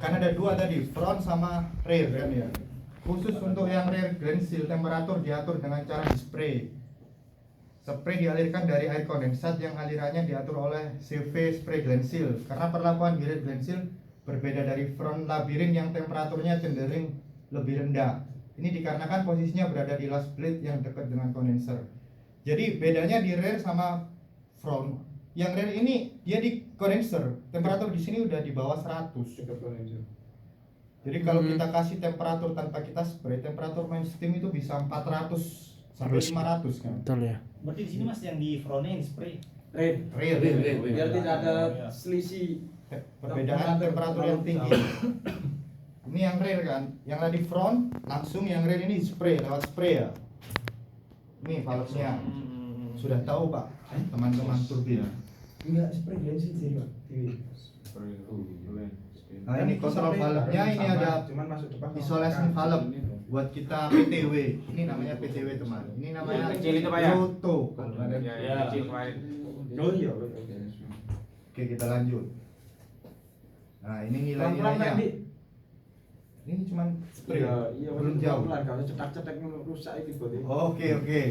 Kan ada dua tadi, front sama rear kan ya. Khusus untuk yang rear grand seal, temperatur diatur dengan cara di spray. Spray dialirkan dari air kondensat yang alirannya diatur oleh CV spray grand seal. Karena perlakuan di rear grand seal berbeda dari front labirin yang temperaturnya cenderung lebih rendah. Ini dikarenakan posisinya berada di last blade yang dekat dengan kondenser. Jadi bedanya di rear sama front. Yang rear ini dia di kondenser, temperatur di sini udah di bawah 100. Jadi kalau kita kasih temperatur tanpa kita spray, temperatur main steam itu bisa 400 sampai 500 kan. Betul ya. Berarti di sini Mas yang di frontnya yang spray. Rear. Biar tidak ada selisih Perbedaan temperatur yang tinggi. Ini yang rear kan, yang tadi front langsung yang rear ini spray lewat spray ya. Ini valve-nya. Sudah tahu Pak, teman-teman turbin. enggak spray glansil sih Pak. Nah ini kontrol valve-nya, ini ada cuman masuk depan isolation valve buat kita PTW. Ini namanya PTW teman. Ini namanya Yang kecil itu, Pak, ya? Roto. Kalau ada Ya, kecil kemarin. oh iya Oke kita lanjut. Nah ini pelan-pelan nilai-nilainya. nanti Ini cuman spray, iya belum jauh. pelan kalau cetak-cetak rusak itu berarti Oke.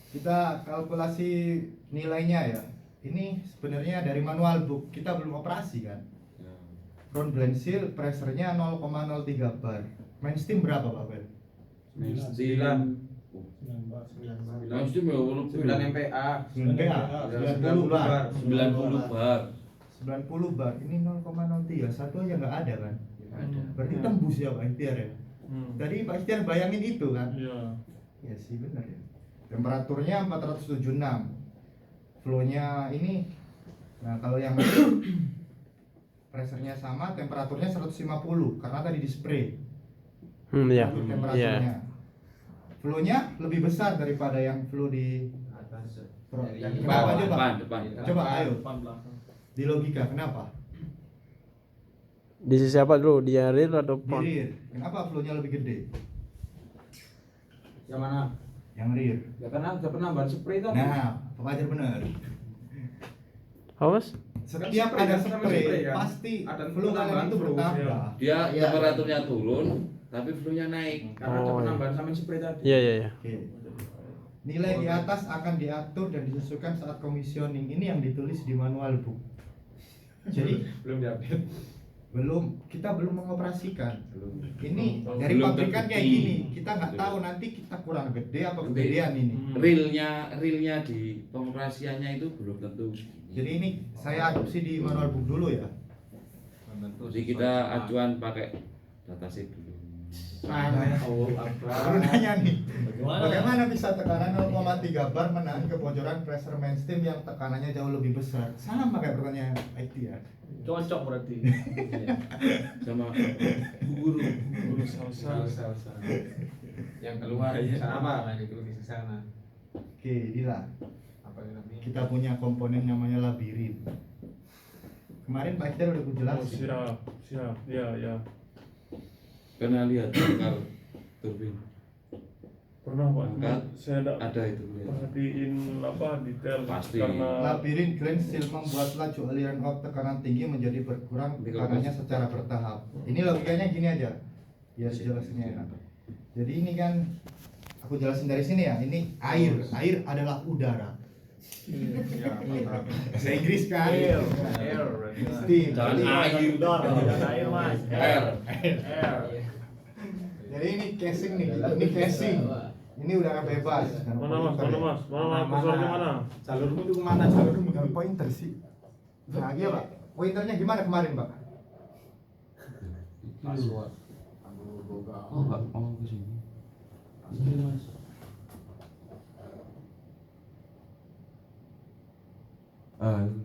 Kita kalkulasi nilainya ya. Ini sebenarnya dari manual book, kita belum operasi kan. Front blend seal pressure-nya 0,03 bar. Main steam berapa Pak Ben? 9 Langsung ya walaupun 9 MPa 90 bar. 90 bar. 90 bar. Ini 0,03, satu aja nggak ada kan? Ada. Berarti tembus ya Pak Ikhtiar ya? Tadi Pak Ikhtiar bayangin itu kan? Iya. Ya sih benar ya. Temperaturnya 476. Flow-nya ini, nah kalau yang pressure-nya sama, temperaturnya 150 karena tadi di spray. Iya. Untuk temperaturnya. Flow-nya lebih besar daripada yang flow di front. Yang Kenapa bawah, coba? Depan. Coba ayo. Depan belakang. Di logika kenapa? Di sisi apa dulu? Di rear atau Di front? rear. Kenapa flow-nya lebih gede? yang mana Yang rear. ya karena ada penambahan spray tadi Nah, Pak Fajar benar. Apa Mas? Setiap Spray ada kan, sama spray, spray kan? pasti Ada flow kalian penambahan itu flow, bertambah. Dia Iya. temperaturnya turun, tapi flow-nya naik. karena ada Oh, iya. penambahan sama spray tadi Iya. Oke. Nilai di atas akan diatur dan disesuaikan saat commissioning. Ini yang ditulis di manual book. Jadi belum diupdate kita belum mengoperasikan. Ini Belum dari pabrikan kayak terbukti. gini. Kita nggak tahu nanti kita kurang gede apa kegedean ini. Realnya di pengoperasiannya itu belum tentu. Jadi ini saya adopsi di manual book dulu ya. Jadi kita acuan pakai datasheet dulu. Baru nanya nih, bagaimana bisa tekanan 0,3 bar menahan kebocoran pressure main steam yang tekanannya jauh lebih besar? Sama kayak pertanyaan IT ya. Cocok berarti. Sama guru salsa. yang keluar sama di sana. Oke, Dila. Apa namanya? Kita punya komponen namanya labirin. Kemarin Pak Ikhtiar udah Oh, jelasin. siap. Iya. pernah lihat bakar turbin. Pernah Pak. Angkat. Saya Ada itu. perhatiin detail Pasti. karena Labirin grand seal membuat laju aliran off tekanan tinggi menjadi berkurang tekanannya secara bertahap. Ini logikanya gini aja, biar jelasinnya enak. Jadi ini kan aku jelasin dari sini ya. Ini air adalah udara. Bahasa Inggris kan? Air. Steam. Jangan air. Jangan air Mas. Air. Jadi ini casing nih, ini casing. Ini udara bebas. mana kursornya mana? jalurmu itu kemana jalurmu Bukan pointer sih. Nah, iya Pak. Pointernya gimana kemarin Pak? Password. Ambil boga. Oh, enggak mau ke sini. Mas. Itu.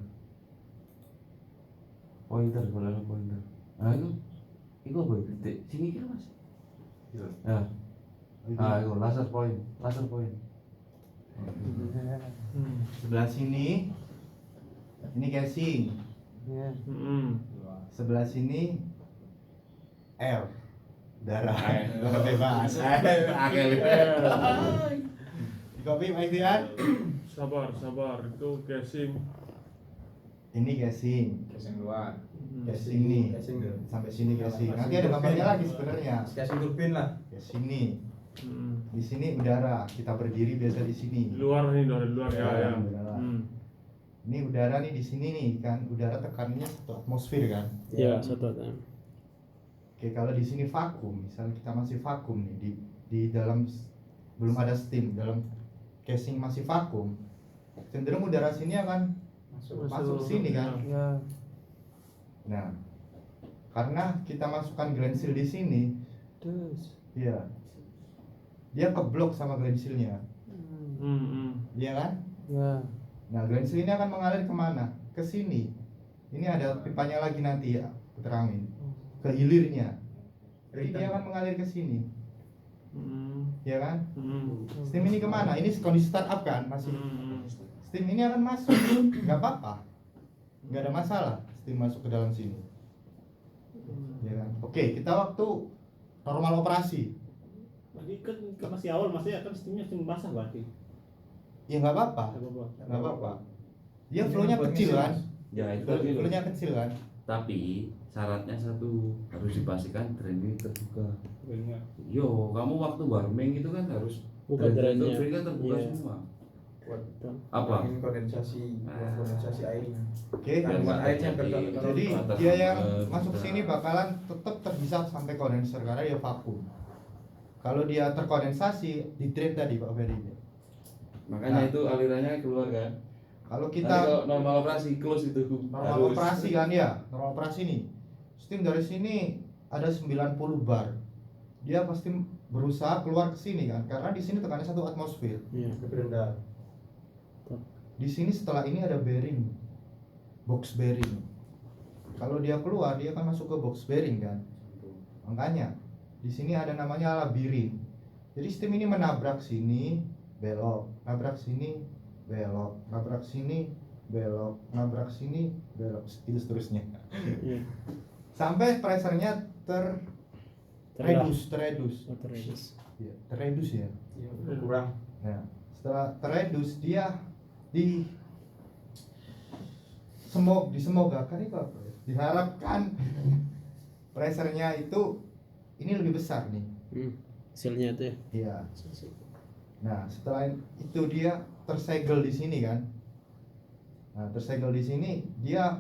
Pointer, boleh pointer. Nah, itu apa itu? Titik. Sini kira Mas. Iya. Ya. Itu laser point. Sebelah sini ini casing. Sebelah sini air. Darah. Udara bebas. Di kopi Pak Ikhtiar. Sabar. Itu casing. Ini casing. Casing luar. Casing ini. Casing. Sampai sini casing. Casing Nanti ada turbin. gambarnya lagi sebenarnya. Casing turbin lah. Ya sini. Hmm. Di sini udara. Kita berdiri biasa di sini. Di luar nih, dari luar ya, Ya, ya. udara. Hmm. Ini udara nih di sini nih kan. Udara tekanannya 1 atmosfer kan. Iya, satu tahun. Oke, kalau di sini vakum, misalnya kita masih vakum nih di dalam belum ada steam, dalam casing masih vakum, cenderung udara sini akan masuk sini kan. Ya. Nah, karena kita masukkan grand seal di sini, Terus. ya dia keblok sama grand seal-nya, iya kan? Ya. Nah, grand seal ini akan mengalir kemana? Ke sini. Ini ada pipanya lagi nanti ya, aku terangin. Ke hilirnya. Jadi dia akan mengalir ke sini, ya kan? Steam ini kemana? Ini kondisi startup kan, masih. Steam ini akan masuk, nggak apa-apa, nggak ada masalah. Steam masuk ke dalam sini, ya kan? Oke, kita waktu normal operasi, Tadi kan masih awal masih kan steamnya steam basah berarti. ya nggak apa-apa, Nggak apa-apa. nggak apa-apa. Dia flow-nya kecil kan, Ya itu tadi loh. flow-nya kecil kan. Tapi syaratnya satu, harus dipastikan drain ini terbuka. Benar. Yo, kamu waktu warming itu kan harus Buka drainnya. drain kan terbuka Iya. semua. Buat Apa? angin kondensasi, Ah. kondensasi airnya. Oke, Kan buat airnya jadi batas dia yang juga. masuk sini bakalan tetap terpisah sampai kondenser karena dia vakum. Kalau dia terkondensasi di drain tadi Pak Ferry. Makanya Nah. itu alirannya keluar kan. Kalau Kita kita kalau normal operasi close itu normal harus. operasi kan ya, normal operasi nih. Steam dari sini ada 90 bar. Dia pasti berusaha keluar ke sini kan, karena di sini tekanannya 1 atmosfer. Iya. Lebih rendah. Di sini setelah ini ada bearing, box bearing. Kalau dia keluar, dia akan masuk ke box bearing kan. Makanya di sini ada namanya labirin. Jadi steam ini menabrak sini, belok, nabrak sini, belok, nabrak sini, belok, nabrak sini, belok, itu seterusnya. Iya. Sampai pressernya terredus. Oh, terus. Ya, terredus ya. Iya, kurang. Nah, setelah terredus dia disemogakan itu apa ya? Diharapkan pressernya itu ini lebih besar nih. Hasilnya itu ya. Iya. Nah, setelah itu dia tersegel di sini kan. Nah, tersegel di sini dia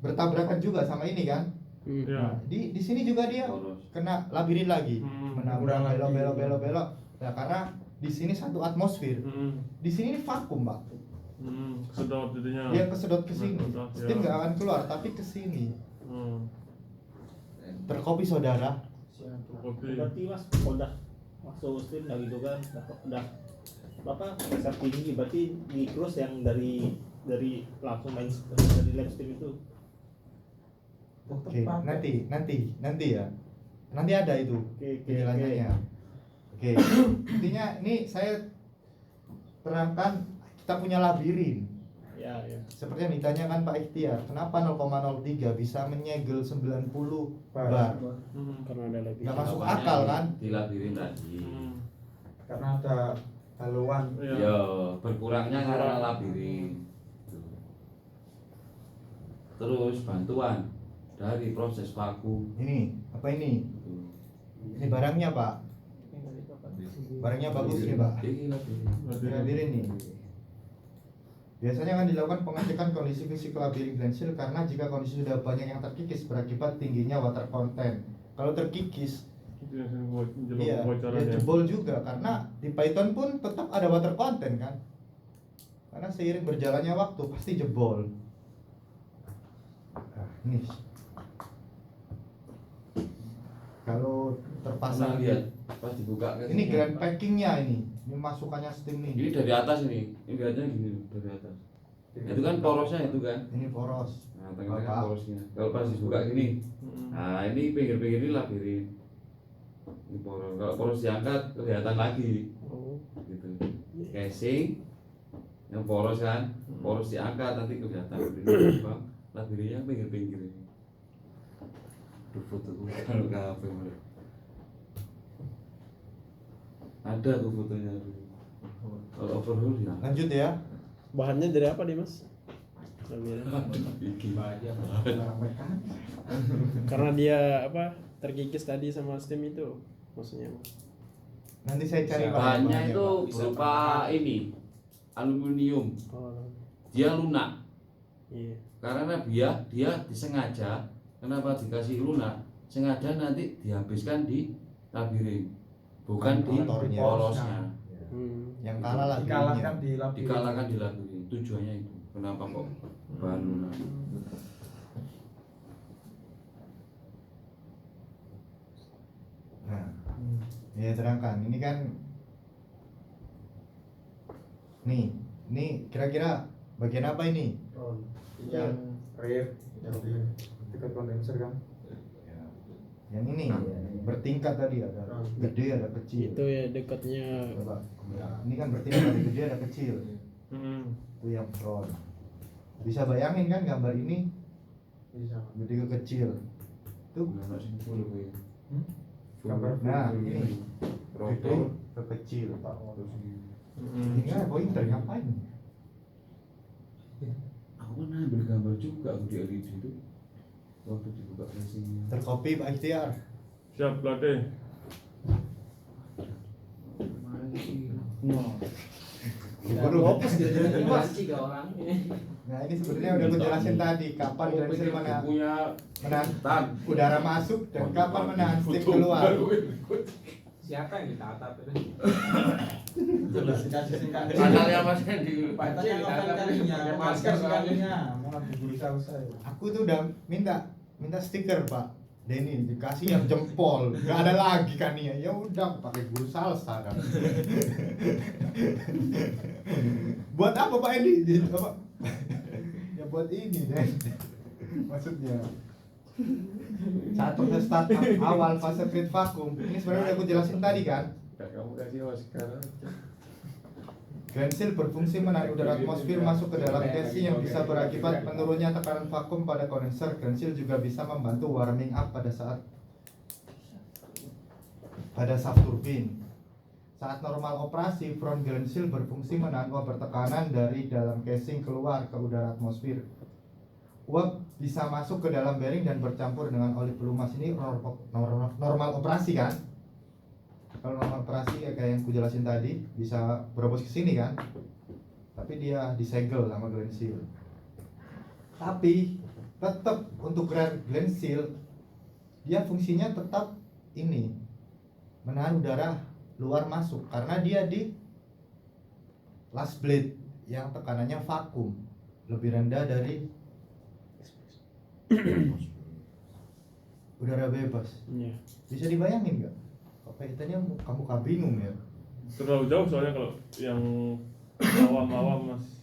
bertabrakan juga sama ini kan. Ya. Nah, di sini juga dia Poros. kena labirin lagi. Menabrak Kurang lagi. belok. Nah, karena di sini 1 atmosfer. Di sini ini vakum, Pak. Sedot jadinya. Dia kesedot ke sini. Kesedot, ya. Steam nggak akan keluar, tapi ke sini. Terkopi saudara. Kopi. Berarti mas udah masuk steam udah gitu kan, udah apa pressure tinggi berarti di close yang dari langsung main dari lab steam itu. Oke, nanti ya. Nanti ada itu Oke. penjelasannya. Oke. Intinya ini saya terangkan kita punya labirin. Ya. Seperti yang ditanyakan Pak Ikhtiar, kenapa 0,03 bisa menyegel 90 bar? Karena ada lagi. Nggak masuk Jawabannya akal kan? Dilabirin tadi. Karena ada haluan. Iya. Yo, berkurangnya karena labirin. Terus bantuan dari proses vakum. Ini apa ini? Ini barangnya Pak. Barangnya bagus nih Pak. Ini labirin. Labirin nih. Biasanya akan dilakukan pengecekan kondisi fisik labirin grand seal karena jika kondisi sudah banyak yang terkikis berakibat tingginya water content. Kalau terkikis, Itu yang sering buat iya, bocorannya. dia jebol juga karena di Python pun tetap ada water content kan. Karena seiring berjalannya waktu pasti jebol. Nah, nih. Kalau terpasang Pasang lihat pas dibuka kan. ini grand packingnya ini masukannya steam Ini nih. dari atas ini lihatnya gini dari atas. Itu kan porosnya itu kan. Ini poros. Nah, tengah-tengah Apa? porosnya. Kalau pas dibuka gini, nah ini pinggir-pinggir ini labirin. Ini poros. Kalau poros diangkat kelihatan lagi. Gitu. Casing yang poros kan, poros diangkat nanti kelihatan. Ini bang, labirinnya pinggir-pinggir ini. Tuh foto kalau kafe ada tuh fotonya tuh. Kalau overhaul ya. Lanjut ya. Bahannya dari apa nih mas? labirin. Iki. Baja. Barang mekanik. Karena dia apa terkikis tadi sama steam itu maksudnya. Nanti saya cari Bahannya itu Pak. berupa ini aluminium. Oh, Dia lunak. iya. Karena dia disengaja. Kenapa dikasih lunak? Sengaja nanti dihabiskan di labirin, bukan di Motornya. polosnya. Yang kalah lah Dikalahkan di labirin. Dikalahkan di labirin. Tujuannya itu. Kenapa kok bahan lunak? Nah, ya terangkan. Ini kan, nih kira-kira bagian apa ini? Iya, rear. Dekat kondenser kan. Yang ini bertingkat tadi, ada gede ada kecil. Itu ya dekatnya. Coba, ini kan bertingkat, ada gede ada kecil. Hmm. Itu yang front. Bisa bayangin kan gambar ini Bisa. gede ke kecil. Tuh. Nah, sing full kuwi. Gambar Nah, full. ini gede Rotor. ke kecil. Hmm. Ini kan pointer ngapain? Aku kan ambil gambar juga aku di LED itu. Waktu dibuka flashingnya. Terkopi Pak Ikhtiar. Siap pelatih. Baru. Masih ke orang. Nah ini sebenarnya udah gue jelasin tadi kapan Glensil punya menahan udara masuk dan kapan menahan steam keluar. Siapa yang ditatap itu? Kasih singkat. Kanalnya Mas Hendy. Pak tanya ngapain kalinya? Masker sekalinya. Mau nanti berusaha saya. Aku tuh udah minta stiker Pak Denny, dikasih yang jempol, nggak ada lagi kan ya. Ya udah pakai guru salsa kan. Buat apa Pak Edi? Apa? Ya buat ini deh. Maksudnya saat proses startup awal fase feed vakum, ini sebenarnya udah aku jelasin tadi kan. Kamu kasih Oscar. Glensil berfungsi menarik udara atmosfer masuk ke dalam casing yang bisa berakibat menurunnya tekanan vakum pada kondenser. Glensil juga bisa membantu warming up pada shaft turbin. Saat normal operasi, front Glensil berfungsi menahan uap bertekanan dari dalam casing keluar ke udara atmosfer. Uap bisa masuk ke dalam bearing dan bercampur dengan oli pelumas. Ini normal operasi kan? Kalau normal operasi ya kayak yang ku jelasin tadi bisa berobos ke sini kan, tapi dia disegel sama Glensil. Tapi tetap untuk Glensil dia fungsinya tetap ini menahan udara luar masuk karena dia di last blade yang tekanannya vakum lebih rendah dari udara bebas. Iya. Bisa dibayangin nggak? Kaitannya kamu bingung ya. Terlalu jauh soalnya kalau yang awam-awam Mas.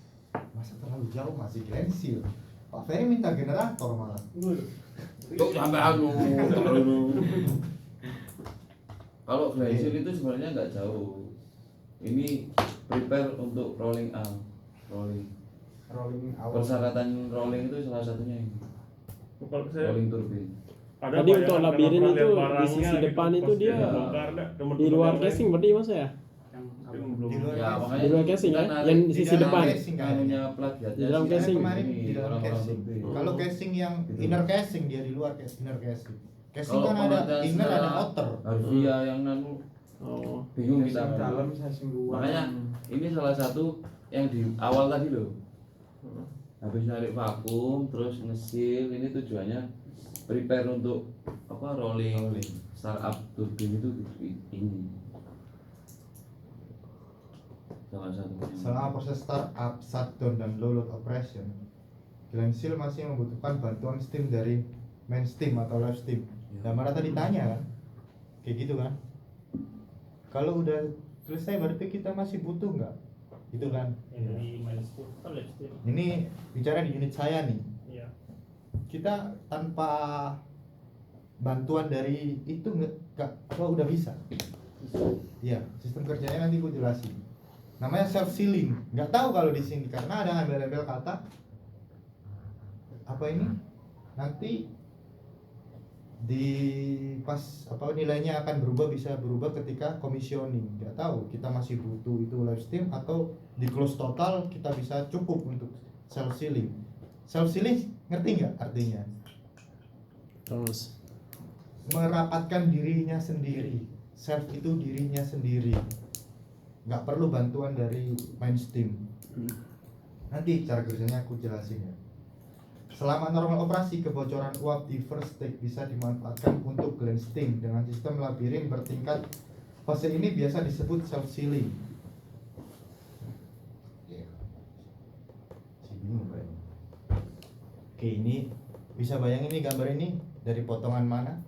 Masa terlalu jauh masih Glensil. Pak Ferry minta generator malah. Tuh sampai anu. Kalau Glensil itu sebenarnya nggak jauh. Ini prepare untuk rolling out. Rolling awal. Persyaratan rolling itu salah satunya ini. Kalau saya Rolling turbin. ada Tadi bayangan untuk kalau labirin pernah itu lihat di barangnya sisi gitu, depan itu pas dia dibongkar, dah, temen-temen di luar yang casing lain. berarti mas ya? Mungkin belum. Di luar Ya casing. makanya Di luar casing ya? kita Yang narik- sisi kita depan. narik Casing kan? anunya plagiatnya Di dalam si casing. Kemarin ini, di dalam orang-orang casing. turbin. Kalau casing yang Gitu. inner casing dia di luar inner casing. Casing Kalau kan ada pengertian inner ada secara outer. harfiah yang nanu Oh. bingung kita. Casing dalam, casing luar. Makanya ini salah satu yang di awal tadi loh. Habis narik vakum terus ngesil, ini tujuannya prepare untuk apa rolling startup turbin itu ini salah satunya. Selama proses startup, shutdown dan low load operation, Glensil masih membutuhkan bantuan steam dari main steam atau live steam. Dan mana tadi tanya kan, kayak gitu kan. Kalau udah selesai berarti kita masih butuh nggak? Gitu kan. Ini milestone kan milestone. Ini bicara di unit saya nih. Iya. Kita tanpa bantuan dari itu nggak, oh udah bisa. Iya, sistem kerjanya nanti gue jelasin. Namanya self sealing. Nggak tahu kalau di sini karena ada embel-embel kata apa ini nanti di pas apa nilainya akan berubah, bisa berubah ketika commissioning. Nggak tahu kita masih butuh itu live steam atau di close total kita bisa cukup untuk self sealing. Self sealing ngerti nggak artinya? Terus. Merapatkan dirinya sendiri. Self itu dirinya sendiri, nggak perlu bantuan dari mainstream. Nanti cara kerjanya aku jelasin ya. Selama normal operasi, kebocoran uap di first take bisa dimanfaatkan untuk Glenn steam dengan sistem labirin bertingkat. Fase ini biasa disebut self sealing. Oke, ini bisa bayangin nih gambar ini dari potongan mana?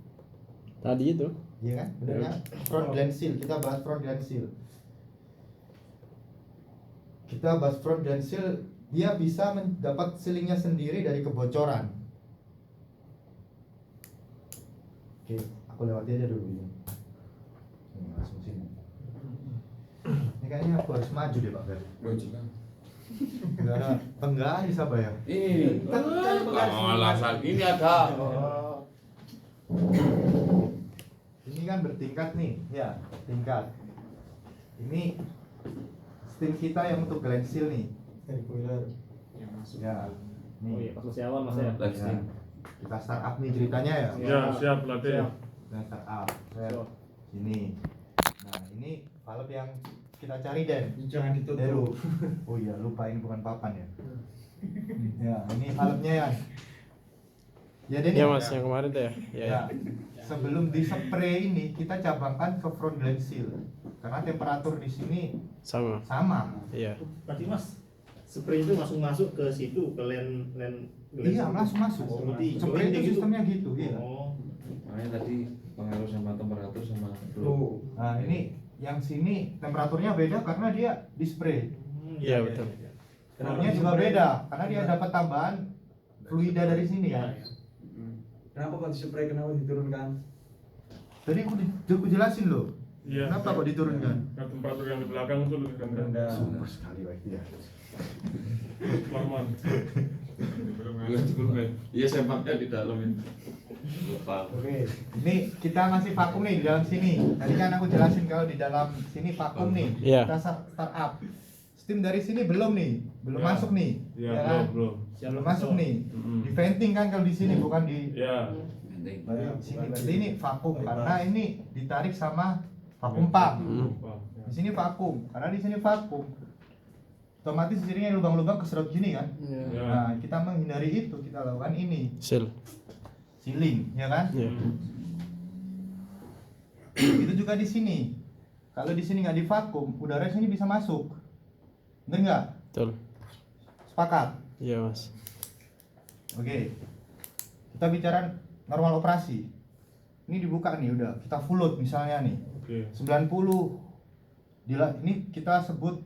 Tadi itu. Iya kan? Benar kan? Front Glenn seal. Kita bahas front Glenn seal. Dia bisa mendapat sealingnya sendiri dari kebocoran. Oke, aku lewati aja dulu ini. Langsung sini. Ini kayaknya aku harus maju deh Pak Fer. Enggak ada tengah bisa bayar. Ini alasan ini ada. Ini kan bertingkat nih, ya tingkat. Ini steam kita yang untuk Glenn seal nih. Dari boiler. Yang masuk. Ya, Oh iya, nih. pas masih awal Mas ya. Live Ya. stream. Kita start up nih ceritanya ya. Ya, siap latih. Siap. Kita start up. Set. Siap. Sini. Nah, ini valve yang kita cari Den. Jangan ditutup. Deru. Oh iya, lupa ini bukan papan ya. Ya, ini valve-nya ya. Ya Den. Ya Mas, yang kemarin tuh ya. Ya. Ya. Sebelum di spray ini kita cabangkan ke front Glenn seal. Karena temperatur di sini Sama. sama. Iya. Berarti Mas, spray itu langsung masuk ke situ, ke lens. Iya, langsung masuk. Oh, berarti Spray join itu gitu. sistemnya gitu, iya. Oh. Makanya tadi pengaruh sama temperatur sama Tuh. Nah, ini yang sini temperaturnya beda karena dia di spray. Iya, betul. Flownya juga beda karena dia dapat tambahan fluida dari sini ya. Kenapa kok spray, kenapa diturunkan? Tadi aku jelasin loh. Iya. Kenapa kok diturunkan? Karena temperatur yang di belakang itu lebih rendah. Super sekali Pak ya. Normal. Iya sempaknya di dalam ini. Lupa. Oke, ini kita masih vakum nih di dalam sini. Tadi kan aku jelasin kalau di dalam sini vakum nih. Iya. Kita start up. Steam dari sini belum nih, belum Ya. masuk nih. Iya, ya kan? belum. Belum masuk nih. Mm-mm. Di venting kan kalau di sini bukan di Iya. Penting. baru di sini. Berarti ini vakum karena ini ditarik sama vakum pump. Di sini vakum karena di sini vakum. Otomatis di sini ada lubang-lubang keserot gini kan. Ya. Nah, kita menghindari itu, kita lakukan ini Seal. sealing, ya kan? Iya. Itu juga di sini. Kalau di sini nggak divakum, udara di sini bisa masuk. Bener nggak? Betul. Sepakat? Iya Mas. Oke. Kita bicara normal operasi. Ini dibuka nih udah, kita full load misalnya nih. Oke. 90. Ini kita sebut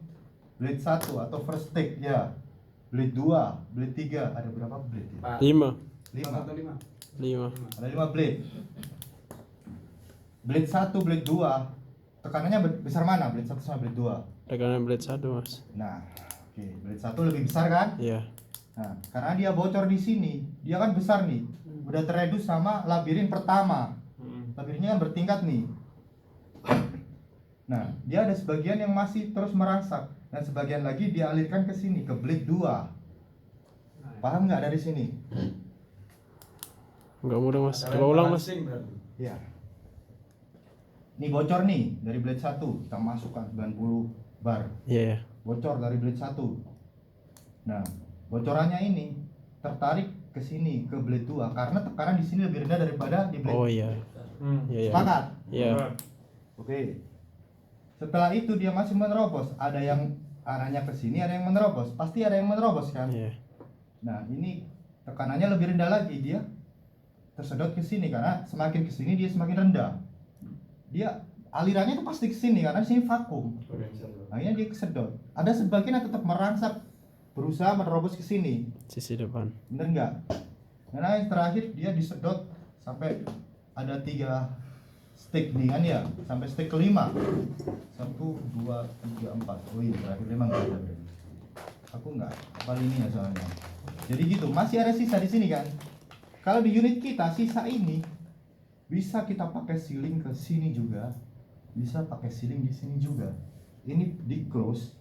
blade 1 atau first take ya. Blade 2, blade 3, ada berapa blade ya? 5. 5. 5. Ada 5 blade. Blade 1, blade 2. Tekanannya besar mana? Blade 1 sama blade 2. Rekanan blade 1 Mas. Nah, oke, blade 1 lebih besar kan? Iya. Nah, karena dia bocor di sini, dia kan besar nih. Udah teredus sama labirin pertama. Labirinnya kan bertingkat nih. Nah, dia ada sebagian yang masih terus merangsek dan sebagian lagi dialirkan ke sini ke blade 2. Paham nggak dari sini? Enggak mudah Mas. Coba ulang Mas. Ya. Ini bocor nih dari blade 1, kita masukkan 90 bar. Iya, iya. Bocor dari blade 1. Nah, bocorannya ini tertarik ke sini ke blade 2 karena tekanan di sini lebih rendah daripada di blade. Oh iya. Iya, iya. Sepakat? Iya. Oke. Setelah itu dia masih menerobos, ada yang arahnya ke sini, ada yang menerobos. Pasti ada yang menerobos kan? Iya. Nah, ini tekanannya lebih rendah lagi, dia tersedot ke sini karena semakin ke sini dia semakin rendah. Dia alirannya itu pasti ke sini karena di sini vakum. Akhirnya dia kesedot. Ada sebagian yang tetap merangsek berusaha menerobos ke sini. Sisi depan. Bener nggak? Karena yang terakhir dia disedot sampai ada 3 stick nih kan ya, sampai stick kelima. 1, 2, 3, 4. Oh iya, terakhir memang nggak ada. Aku nggak hafal ini ya soalnya. Jadi gitu, masih ada sisa di sini kan. Kalau di unit kita sisa ini bisa kita pakai sealing ke sini juga, bisa pakai sealing di sini juga. Ini di close.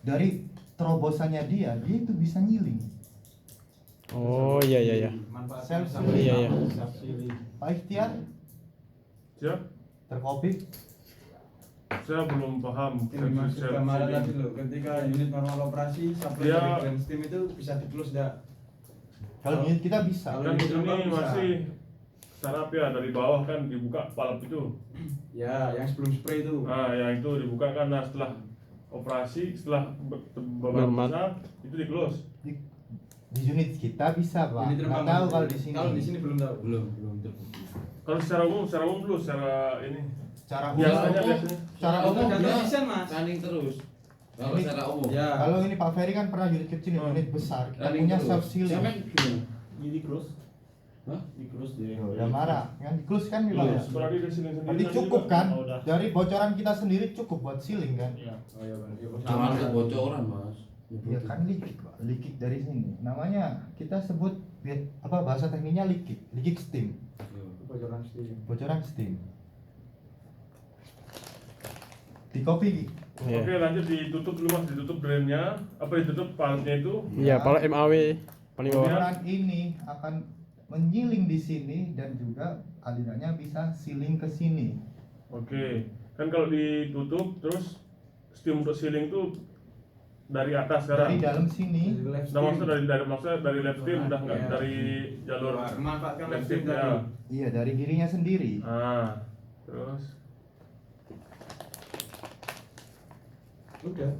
Dari terobosannya dia itu bisa nyiling. Oh iya iya iya. Manfaatkan Self sama Iya, iya. self sealing. Pak Ikhtiar Siap? terkopi. Saya belum paham. Ini masuk Self gambaran sealing. tadi loh, ketika unit manual operasi supply Dia- dari grand steam itu bisa di close dah. Kalau unit kita bisa. Kalau Dan di ini gerbang bisa. masih startup ya, dari bawah kan dibuka valve itu. Ya, yang sebelum spray itu. Nah, yang itu dibuka kan, nah setelah operasi, setelah beberapa Normal. besar itu di close. Di unit kita bisa, Pak. Unit Nggak terbang tahu itu. kalau di sini. Kalau di sini belum tahu. Belum terbukti. Kalau secara umum dulu, secara ini. Secara Biasanya, umum, biasanya. secara Kalau umum dia Ganti desain, Mas. running terus. Kalau Ini- secara umum. Ya. kalau ini Pak Ferry kan pernah unit kecil, unit besar. Kita Running punya terus. self sealing. Sampai gimana? Ini di close. Hah? Di close dia. Udah marah, kan di close kan di bawah. Close. Berarti di sini sendiri. Berarti tadi cukup juga. kan? Oh, udah. Dari bocoran kita sendiri cukup buat sealing kan? Iya. Oh iya, Bang. Ya, Jangan kebocoran, Mas. Iya kan leakage, Pak. Leakage dari sini. Namanya kita sebut apa bahasa tekniknya leakage steam. Bocoran steam. Bocoran steam. Di kopi Ki. Iya. Oke, lanjut ditutup dulu Mas, ditutup drainnya, apa ditutup valve-nya itu. Iya, kalau MAW paling bawah. Bocoran ini akan menyiling di sini dan juga alirannya bisa sealing ke sini. Oke, kan kalau ditutup terus steam untuk sealing itu dari atas Dari sekarang. dalam sini. Dari left Udah maksudnya steam. maksudnya dari left steam udah nggak Iya. dari jalur Memanfaatkan left left steam steam ya. tadi. Iya, dari dirinya sendiri. Ah, terus Udah.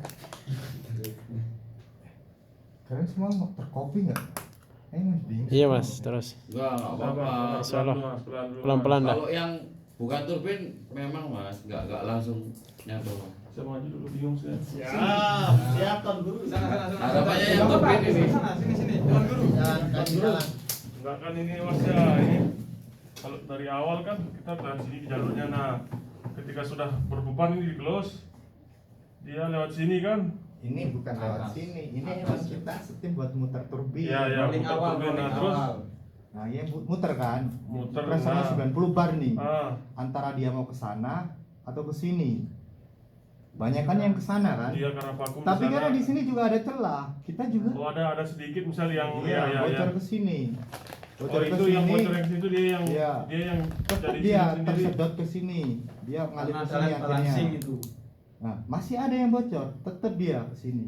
Kalian semua mau terkopi nggak? Mas bingung. Iya mas, terus Enggak apa-apa. Salah. Pelan-pelan. pelan-pelan dah. Kalau yang bukan turbin memang Mas, enggak langsung nyatu. Mas. Saya maju dulu bingung saya. Siap. Siap Tuan Guru. Sana. Harapannya yang Bapak, turbin ini. Sana, sini. Tuan Guru. Tuan Guru. Enggak kan ini Mas ya, ini kalau dari awal kan kita dari sini di jalurnya. Nah, ketika sudah berbeban ini di close, dia lewat sini kan. Ini bukan lewat sini. Ini emang kita steam buat muter turbin. Iya, iya. Rolling muter awal, turbin. rolling Nah, terus awal. Nah, ini muter kan. Muter, Pressurnya nah. 90 bar nih. Ah, Antara dia mau ke sana atau ke sini. Banyak kan yang ke sana kan. dia karena vakum Tapi sana. karena di sini juga ada celah. Kita juga Oh, ada sedikit misal yang iya, bocor ke sini. Oh, Bocor ke itu yang sini. bocor yang situ dia yang Iya. Tetap jadi dia sini sendiri. tersedot ke sini. Dia ngalir Karena ke ada sini balancing akhirnya. itu. Nah, masih ada yang bocor, tetap dia ke sini.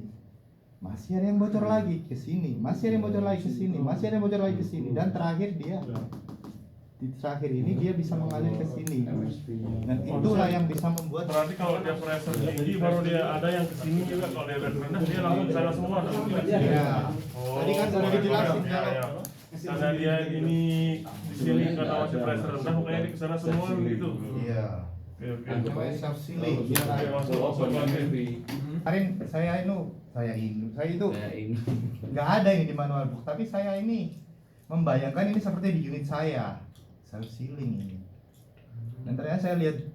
Masih ada yang bocor lagi ke sini, masih ada yang bocor lagi ke sini, masih ada yang bocor lagi ke sini dan terakhir dia di terakhir ini dia bisa mengalir ke sini. Dan itulah yang bisa membuat Berarti kalau dia pressure tinggi baru dia ada yang kesini juga, kalau dia rendah dia langsung ke sana semua. ya. Oh, Tadi kan sudah dijelasin ya, kalau ya. Karena dia ini di sini karena masih pressure rendah makanya dia ke sana semua gitu. iya. Oke. Supaya self sealing. Oke, masuk Heavy. Kemarin saya itu Kayak ini. nggak ada yang di manual book, tapi saya ini membayangkan ini seperti di unit saya self sealing ini. Dan ternyata saya lihat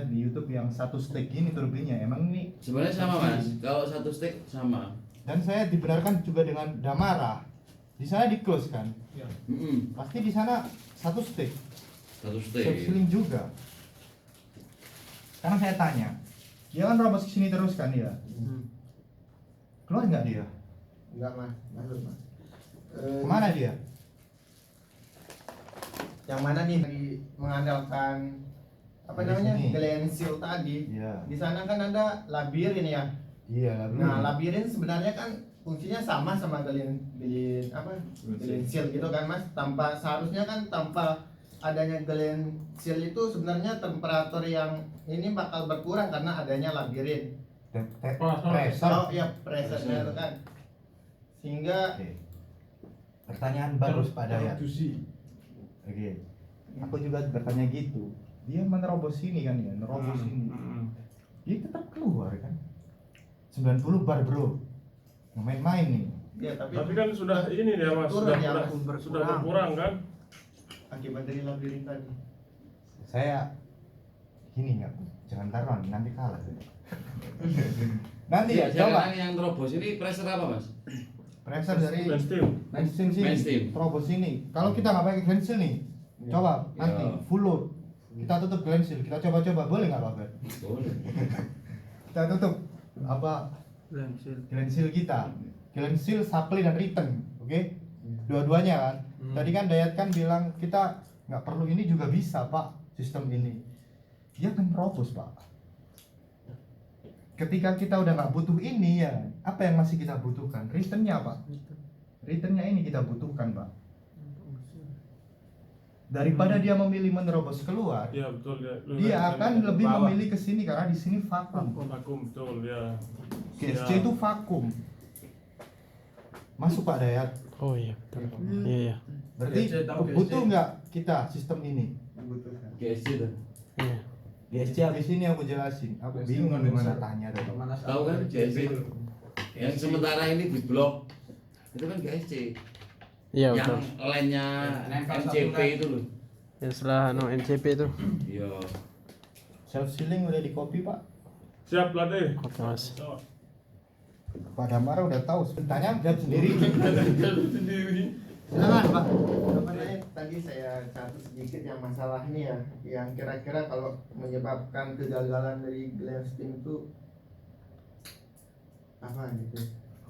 di YouTube yang satu stick ini turbinnya emang ini. Sebenarnya sama Mas. Kalau satu stick sama. Dan saya dibenarkan juga dengan Damara. Di sana di close kan. Pasti di sana satu stick. Satu Self stick. sealing juga. Sekarang saya tanya, dia kan robos ke sini terus kan dia? Keluar nggak dia? Enggak mas, masuk mas. Kemana dia? Yang mana nih lagi mengandalkan apa Dari namanya sini. gland seal tadi. Iya. Di sana kan ada labirin ya. Iya lah. Nah labirin sebenarnya kan fungsinya sama gland seal gitu kan mas. Seharusnya kan tanpa adanya gland seal itu sebenarnya temperatur yang ini bakal berkurang karena adanya labirin. Pressure. Oh iya pressure-nya itu kan. Sehingga Oke. Pertanyaan bagus pada ya. Oke. Aku juga bertanya gitu. Dia menerobos sini kan ya, nerobos sini. Dia tetap keluar kan. 90 bar bro. Nggak main-main nih. ya tapi Kan sudah ini dia Mas, Turun sudah ya, sudah, Mas. sudah berkurang kan? akibat dari labirin tadi. Saya gini nggak, jangan taruhan nanti kalah. Nanti ya coba. Sekarang yang terobos ini pressure apa Mas? Pressure dari Dan steam. bensin sini, Mainstream. terobos sini. Kalau kita nggak pakai gland seal nih, coba nanti Ya. full load. Kita tutup gland seal, kita coba-coba boleh nggak Pak Fer? Boleh. Kita tutup apa? Gland seal kita, gland seal, supply dan return, oke? Dua-duanya kan. Tadi kan Dayat kan bilang kita nggak perlu ini juga bisa Pak, sistem ini. Dia kan terobos Pak. Ketika kita udah nggak butuh ini ya, apa yang masih kita butuhkan? Returnnya Pak. Returnnya ini kita butuhkan Pak. Daripada dia memilih menerobos keluar, Iya betul ya. dia akan lebih memilih ke sini karena di sini vakum. Vakum betul ya. GSC itu vakum. Masuk Pak Dayat. Oh iya betul. Iya iya. Berarti GSC tahu GSC. butuh nggak kita sistem ini? Membutuhkan. GSC tuh. Iya. GSC habis ini aku jelasin. Aku bingung gimana tanya tadi. Tahu kan GSC itu? Yang sementara ini di blok itu kan GSC. Iya Yang betul. lainnya Nempel satu MCP line. itu loh. Yang setelah NCP itu. Iya. Self sealing udah di copy Pak. Siap Lade. Oke Mas. Pak Damara udah tahu. Tanya jawab sendiri. Sendiri. Silakan Pak. Apa namanya? Tadi saya catat sedikit yang masalah ini ya, yang kira-kira kalau menyebabkan kegagalan dari Glenn Steam itu apa gitu?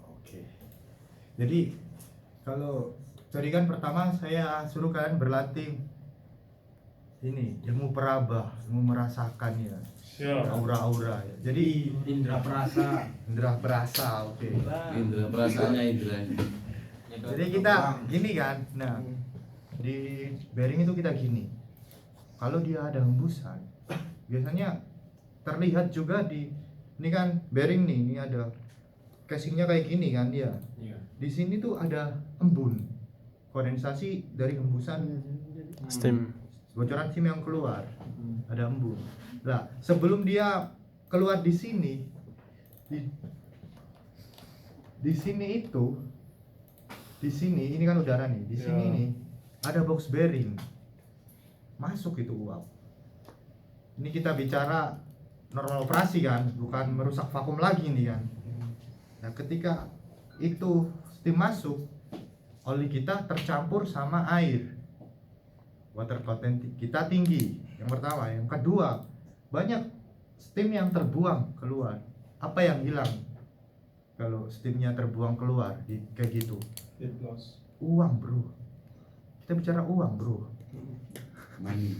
Oke. Jadi kalau tadi kan pertama saya suruh kalian berlatih ini ilmu peraba, ilmu merasakan ya, Siap. aura-aura ya. Jadi Indra perasa. indera perasa, oke. Indra perasaannya Indra. Jadi kita gini kan, nah di bearing itu kita gini. Kalau dia ada hembusan, biasanya terlihat juga di ini kan bearing nih, ini ada casingnya kayak gini kan dia. Iya. Di sini tuh ada embun, kondensasi dari hembusan Steam. bocoran SIM yang keluar, ada embun. Nah, sebelum dia keluar di sini, di sini itu, di sini ini kan udara nih, di sini Ya. nih ada box bearing, masuk itu uap. Ini kita bicara normal operasi kan, bukan merusak vakum lagi nih kan. Nah, ketika itu steam masuk, oli kita tercampur sama air. Water content kita tinggi. Yang pertama, yang kedua, banyak steam yang terbuang keluar. Apa yang hilang kalau steamnya terbuang keluar kayak gitu? Uang, bro. Kita bicara uang, bro. Money.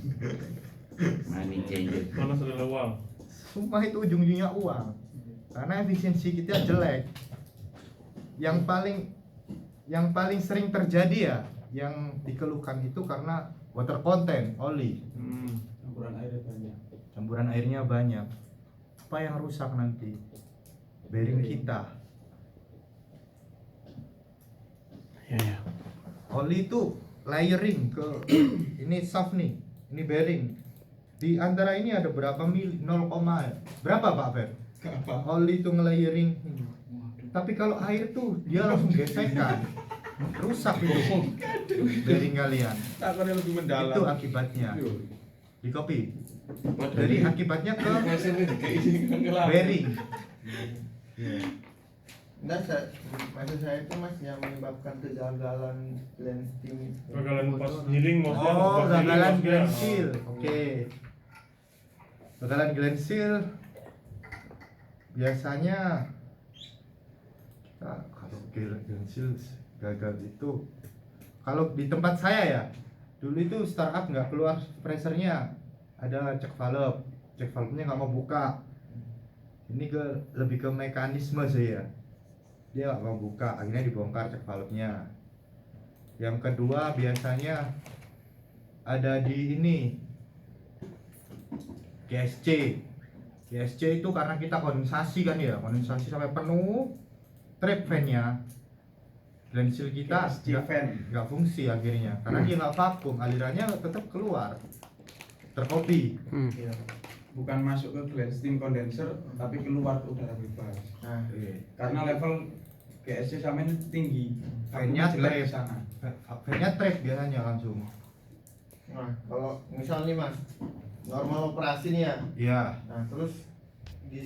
Money changer. Panas adalah uang. Semua itu ujung-ujungnya uang. Karena efisiensi kita jelek. Yang paling sering terjadi ya, yang dikeluhkan itu karena water content, oli. Campuran air banyak. Campuran airnya banyak. Apa yang rusak nanti? Bearing kita. Iya iya. Oli itu layering ke ini shaft nih, ini bearing. Di antara ini ada berapa mili? 0, berapa Pak Fer? Oli itu ngelayering. Tapi kalau air tuh dia langsung gesekan. Rusak itu bearing kalian. Takutnya lebih mendalam. Itu akibatnya. Di copy. Jadi akibatnya ke bearing. Enggak, maksud saya itu Mas yang menyebabkan kegagalan Glenn Steam. Gagalan pas giling maksudnya. Oh, pas giling gagalan maksudnya. Glenn Seal. Oke. Gagalan Glenn Seal biasanya kita kalau Glenn Seal gagal itu kalau di tempat saya ya dulu itu startup nggak keluar pressernya, ada cek valve nya nggak mau buka. Ini lebih ke mekanisme sih ya, dia nggak mau buka, akhirnya dibongkar cek valve-nya. Yang kedua biasanya ada di ini GSC itu karena kita kondensasi kan ya, kondensasi sampai penuh, trap fan-nya Glenn Seal kita nggak fungsi akhirnya karena dia nggak vakum, alirannya tetap keluar terkopi. Bukan masuk ke Glenn Steam condenser tapi keluar ke udara bebas. Nah, Karena level GSC sama ini tinggi. Fan-nya Jelek di trap. sana. Fan-nya trap biasanya langsung. nah kalau misal nih Mas, normal operasi nih ya. Iya. Nah, terus di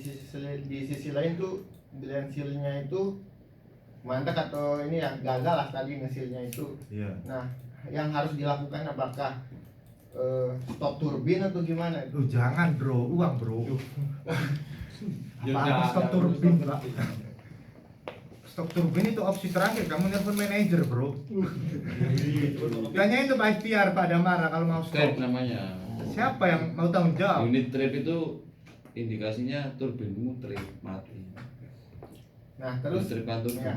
sisi lain tuh Glenn Seal-nya itu mandek atau ini ya gagal lah tadi ngesilnya itu. Iya. Nah, yang harus dilakukan apakah stop turbin atau gimana? Jangan bro, uang bro. Ya Apa udah, stop ada turbin stop Pak? turbin. stop turbin itu opsi terakhir, kamu nelpon manajer bro. Tanya itu Pak Ikhtiar, Pak Damara kalau mau Trip stop. namanya. Siapa yang mau tanggung jawab? Unit trip itu indikasinya turbinmu trip mati. Nah terus Unit trip kan turbin. ya.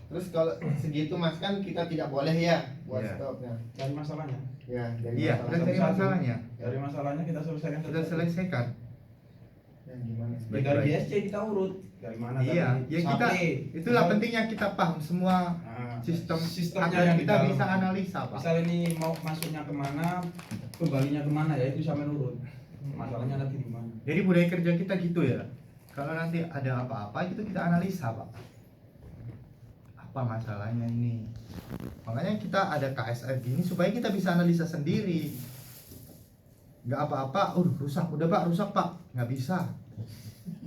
Terus kalau segitu mas kan kita tidak boleh ya buat Iya. stopnya. Dari masalahnya. Ya dari Iya, masalah. kita cari satu-satu. masalahnya. Dari masalahnya kita selesaikan. Kita selesaikan. Ya, gimana? Ya, dari GSC kita urut. Dari mana? Iya, dari ya kita supply. itulah pentingnya kita paham semua Nah, sistemnya sistemnya agar yang kita di dalam. bisa analisa, Pak. Misal ini mau masuknya kemana, kembalinya kemana ya itu sama nurut. Masalahnya nanti di mana? Jadi budaya kerja kita gitu ya. Kalau nanti ada apa-apa itu kita analisa, Pak. Apa masalahnya ini? Makanya kita ada KSR gini supaya kita bisa analisa sendiri. Nggak apa-apa, rusak, udah Pak, rusak Pak. Nggak bisa.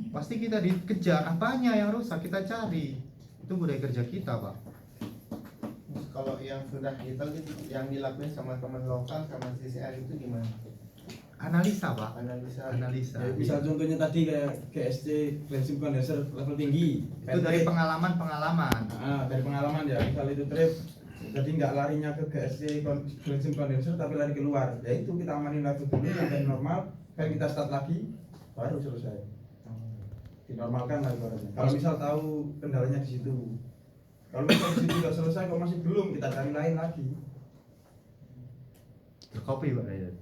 Pasti kita dikejar, apanya yang rusak kita cari. Itu budaya kerja kita, Pak. Terus kalau yang sudah detail gitu, yang dilakuin sama teman lokal sama CCR itu gimana? Analisa, Pak. Analisa. Ya, misal contohnya tadi kayak GSC Cleansing Condenser level tinggi. Itu dari pengalaman-pengalaman. Nah, dari pengalaman ya, misal itu trip jadi nggak larinya ke GSC Cleansing Condenser tapi lari keluar. Ya itu kita amanin lagi dulu sampai normal, kan kita start lagi baru selesai. Dinormalkan lah ibaratnya. Kalau misal tahu kendalanya di situ. Kalau misal di situ sudah selesai kok masih belum, kita cari lain lagi. Kopi, Pak Rayyan.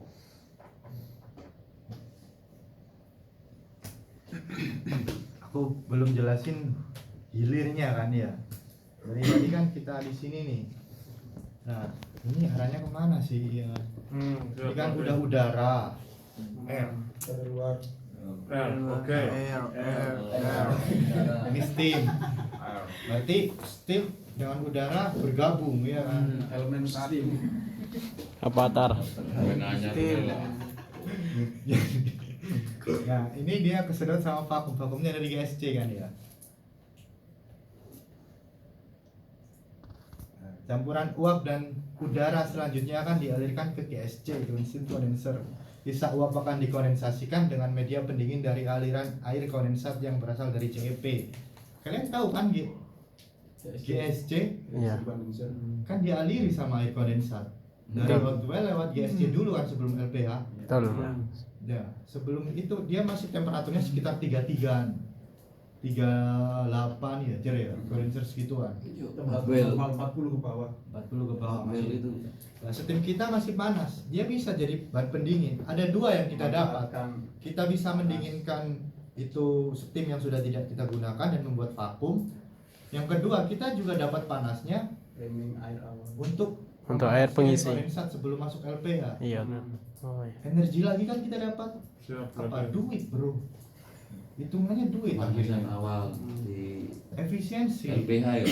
Aku belum jelasin hilirnya kan ya. Dari tadi kan kita di sini nih. Nah, ini arahnya kemana sih? Ya. Ini kan udah udara. Dari luar. Oke. Ini steam. Berarti steam dengan udara bergabung ya kan. Elemen steam. Avatar. Nanya Nah, ini dia kesedot sama vakum. Vakumnya dari GSC kan ya. Nah, campuran uap dan udara selanjutnya akan dialirkan ke GSC, Cleansing Condenser. Sisa uap akan dikondensasikan dengan media pendingin dari aliran air kondensat yang berasal dari CEP. Kalian tahu kan GSC Iya. kan dialiri sama air kondensat. Dari Hotwell lewat GSC dulu kan sebelum LPH. Betul. Ya, sebelum itu dia masih temperaturnya sekitar 33-an. 38 ya, ya, kondenser segituan. Well. 40 ke bawah. 40 ke bawah. Well itu. Nah, steam kita masih panas. Dia bisa jadi bahan pendingin. Ada dua yang kita dapat. Kita bisa mendinginkan itu steam yang sudah tidak kita gunakan dan membuat vakum. Yang kedua, kita juga dapat panasnya Framing air awal. untuk Air pengisi. kondensat sebelum masuk LPH. Iya. Oh, iya. Energi lagi kan kita dapat Siap. apa? Duit, bro. Hitungannya duit. Lapisan awal di Efisiensi. LPH ya.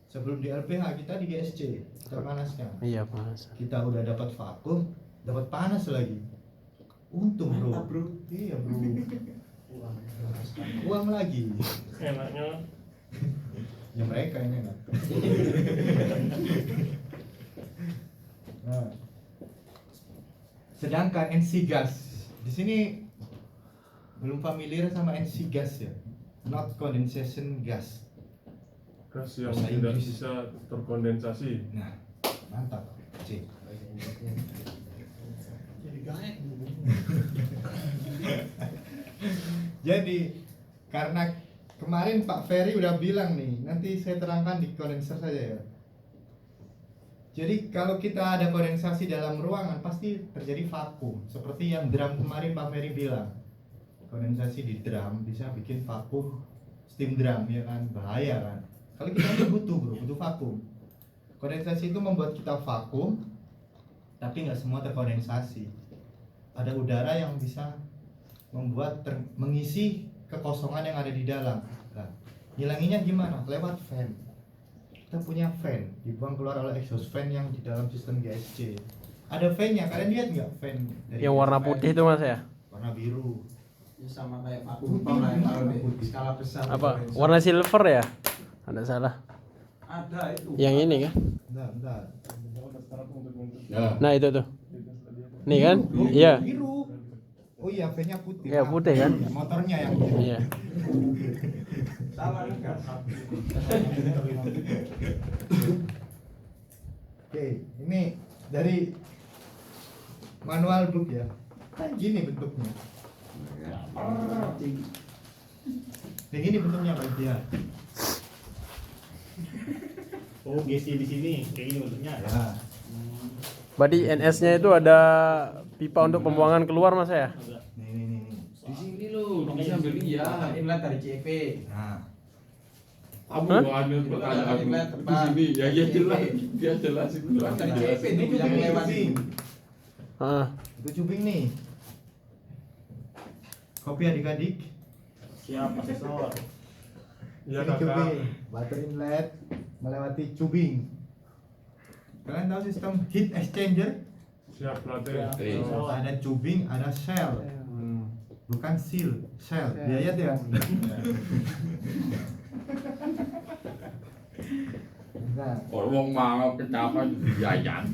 Sebelum di LPH kita di GSC kita panaskan. Iya, panas. Kita udah dapat vakum, dapat panas lagi. Untung bro. Iya bro. Uang lagi. Enaknya Ya mereka ini kan. Nah, sedangkan NC gas di sini belum familiar sama NC gas ya, not condensation gas. gas yang Bahasa tidak Inggris. bisa terkondensasi. Nah, mantap. C. Jadi karena kemarin Pak Ferry udah bilang nih, nanti saya terangkan di kondenser saja ya. Jadi kalau kita ada kondensasi dalam ruangan pasti terjadi vakum, seperti yang drum kemarin Pak Ferry bilang. Kondensasi di drum bisa bikin vakum steam drum ya kan, bahaya kan. Kalau kita tuh butuh vakum. Kondensasi itu membuat kita vakum, tapi nggak semua terkondensasi. Ada udara yang bisa membuat mengisi kekosongan yang ada di dalam. Nah, ngilanginya gimana? Lewat fan. Kita punya fan, dibuang keluar oleh exhaust fan yang di dalam sistem GSC. Ada fan-nya, kalian lihat nggak fan? Dari Yang warna fan? putih itu Mas ya? Warna biru. Ya sama kayak vakum pump lah ya, kalau di skala besar. Apa? kondenser. Warna silver ya? Ada salah. Ada itu. Yang ini kan? Bentar. Ya. Nah, itu tuh. Nih kan? Iya. Biru. Oh iya, V-nya putih. Ya, putih kan? Ya, motornya yang putih. Iya. Salah kan? Oke, ini dari manual book ya. Kan gini bentuknya. Kayak gini bentuknya Pak dia. Oh, GC di sini kayak gini bentuknya. Ya. Berarti NS-nya itu ada pipa untuk pembuangan keluar Mas ya? Nih. Di sini lo bisa ambil Ya, lihat. inlet dari CP. Nah, Kamu Hah? ada pertanyaan Inlet di depan. sini ya ya jelas CP. dia jelas itu. Keluar dari CP ini itu yang cubing, lewat. cubing. Heeh. Itu cubing nih. Kopi adik-adik. Siap, asesor. Iya Ini kakak. cubing, batu inlet melewati cubing. Kalian tahu sistem heat exchanger? Siap pelatih. Oke. Ada cubing, ada shell. Bukan seal, shell. Lihat ya. Nah, Orang mau kecapan biayan.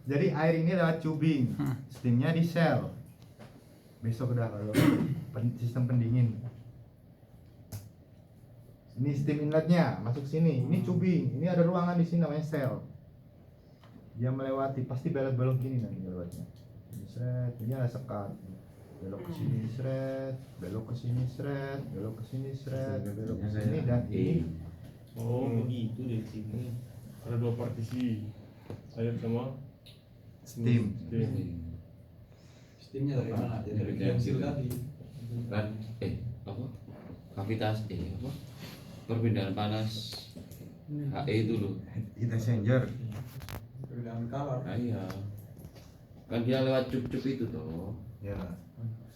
jadi air ini lewat cubing, steamnya di shell. Besok udah kalau sistem pendingin. Ini steam inletnya masuk sini. Ini cubing. Ini ada ruangan di sini namanya shell. Dia melewati pasti belok-belok gini nanti lewatnya. Ini seret, ini ada sekat. Belok ke sini seret, belok ke sini seret, belok ke sini seret, belok ke sini dan ini Oh, begitu dari sini. Ada 2 partisi. Air sama steam. Steamnya dari mana? Dari Dari hasil hasil. tadi. Kan apa? Kavitas apa? Perpindahan panas HE itu loh. Heat exchanger. Perbedaan color. Nah, iya. Kan dia lewat cup-cup itu toh. Ya.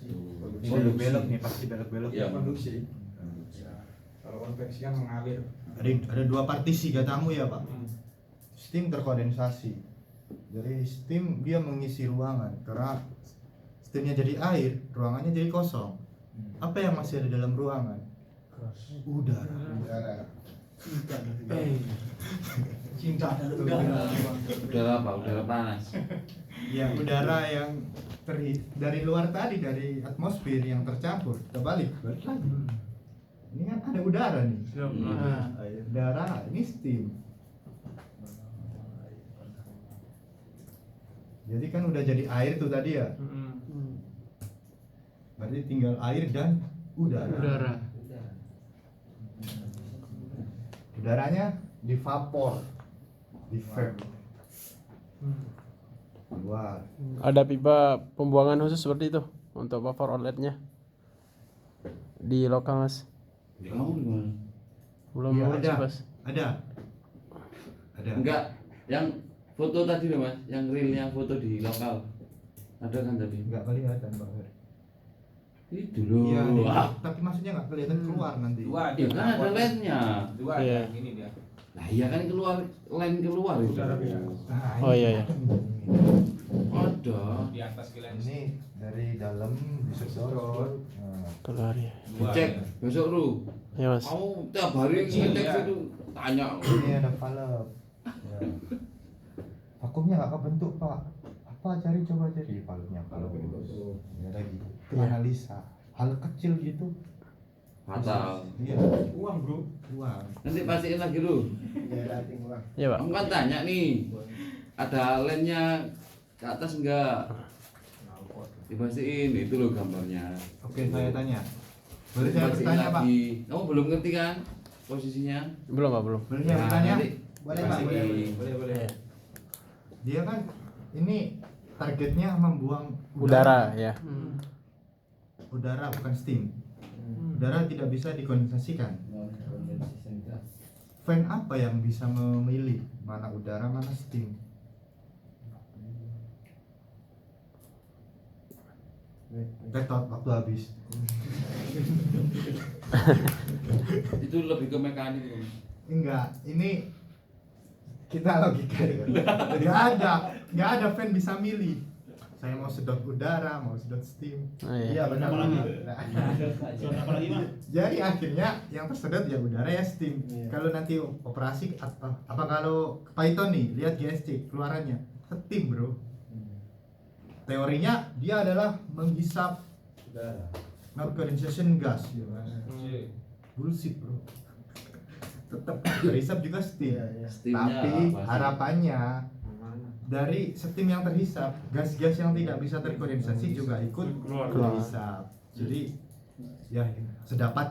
Tuh. Belok nih pasti belok-belok. Iya. Konduksi. Kalau konveksi kan mengalir. Ada 2 partisi katamu ya Pak. Steam terkondensasi. Jadi steam dia mengisi ruangan karena steamnya jadi air, ruangannya jadi kosong. Apa yang masih ada dalam ruangan? Udara. Cinta dan udara. Udara apa? Udara panas. Ya udara yang dari luar tadi dari atmosfer yang tercampur terbalik lagi. Ini kan ada udara nih. Siap Hmm. pelatih. Udara ini steam. Jadi kan udah jadi air tuh tadi ya. Berarti tinggal air dan udara. Udaranya di vapor, di vap. Keluar. Ada pipa pembuangan khusus seperti itu untuk vapor outletnya di lokal Mas. Di kamu gimana? Belum Iya, urus, ada. Mas. Ada. Enggak, yang foto tadi loh Mas, yang realnya foto di lokal. Ada kan tadi? Enggak kelihatan Pak Fer. Itu loh. Iya, Wah. tapi maksudnya nggak kelihatan keluar nanti. Dua Ya kan ada lensnya. Dua Iya. ada ini dia. Nah iya kan keluar, len keluar itu. Nah, Oh, iya, iya. Ada. Di atas kilen. Ini dari dalam disedot. Nah, Keluar ya. Dua. Cek besok lu. Ya Mas. Mau tiap hari Kecil, ngecek ya. itu tanya. ini ada valve. Ya. Vakumnya nggak kebentuk Pak. Apa cari coba cari valve-nya valve itu. Ya lagi. Itu Iya. analisa. Hal kecil gitu. Fatal. Iya. Uang bro. Uang. Nanti pastiin lagi lu. Ya, rating uang. Ya Pak. Kamu kan tanya nih, ada lennya ke atas enggak? Dipastiin, itu loh gambarnya. Oke, saya tanya. Boleh saya bertanya Pak? lagi. Kamu belum ngerti kan posisinya? Belum Pak, belum. Boleh saya Nah, bertanya? nanti Boleh, Pak, dipastiin. Boleh. Dia kan ini targetnya membuang Udara ya. Udara bukan steam. Udara tidak bisa dikondensasikan. Fan apa yang bisa memilih mana udara mana steam? Tetot waktu habis. Itu lebih ke mekanik. Enggak, ini kita logika ya. Nggak ada fan bisa milih. Saya mau sedot udara, mau sedot steam. Oh, iya. Iya benar. Apa lagi? Nah, Apa lagi Mas? jadi akhirnya yang tersedot ya udara ya steam. Kalau nanti operasi apa kalau Python nih lihat GSC keluarannya steam bro. teorinya dia adalah menghisap Udara. not condensation gas ya. Bullshit bro, tetap terhisap juga steam. Steamnya Tapi pasti. harapannya dari steam yang terhisap, gas-gas yang tidak bisa terkondensasi juga ikut Keluar. terhisap. Jadi ya sedapat